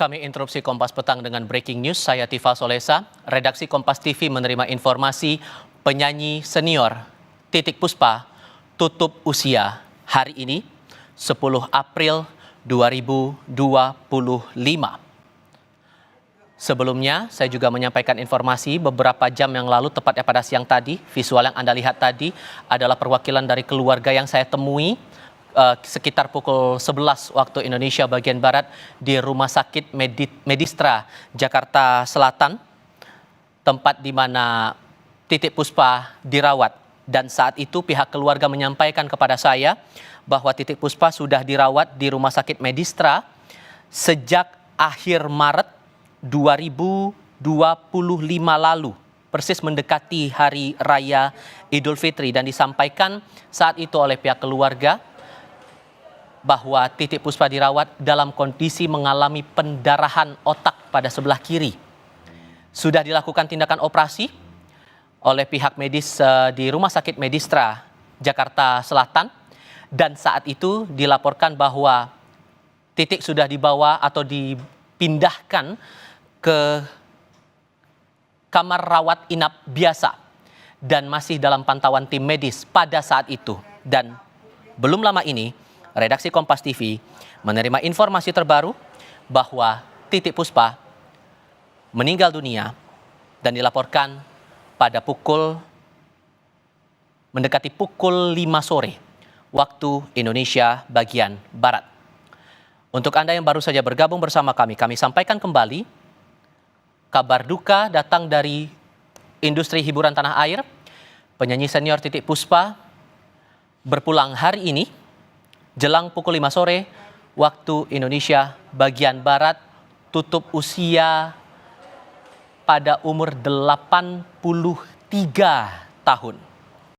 Kami interupsi Kompas Petang dengan breaking news. Saya Tifa Solesa. Redaksi Kompas TV menerima informasi penyanyi senior Titiek Puspa tutup usia hari ini 10 April 2025. Sebelumnya, saya juga menyampaikan informasi beberapa jam yang lalu, tepatnya pada siang tadi. Visual yang Anda lihat tadi adalah perwakilan dari keluarga yang saya temui sekitar pukul 11 waktu Indonesia bagian Barat di Rumah Sakit Medistra, Jakarta Selatan, tempat di mana Titiek Puspa dirawat. Dan saat itu pihak keluarga menyampaikan kepada saya bahwa Titiek Puspa sudah dirawat di Rumah Sakit Medistra sejak akhir Maret 2025 lalu, persis mendekati Hari Raya Idul Fitri, dan disampaikan saat itu oleh pihak keluarga bahwa Titiek Puspa dirawat dalam kondisi mengalami pendarahan otak pada sebelah kiri. Sudah dilakukan tindakan operasi oleh pihak medis di Rumah Sakit Medistra, Jakarta Selatan, dan saat itu dilaporkan bahwa Titiek sudah dibawa atau dipindahkan ke kamar rawat inap biasa dan masih dalam pantauan tim medis pada saat itu. Dan belum lama ini, redaksi Kompas TV menerima informasi terbaru bahwa Titiek Puspa meninggal dunia dan dilaporkan pada mendekati pukul 5 sore waktu Indonesia bagian Barat. Untuk Anda yang baru saja bergabung bersama kami sampaikan kembali kabar duka datang dari industri hiburan tanah air. Penyanyi senior Titiek Puspa berpulang hari ini jelang pukul 5 sore waktu Indonesia bagian Barat, tutup usia pada umur 83 tahun.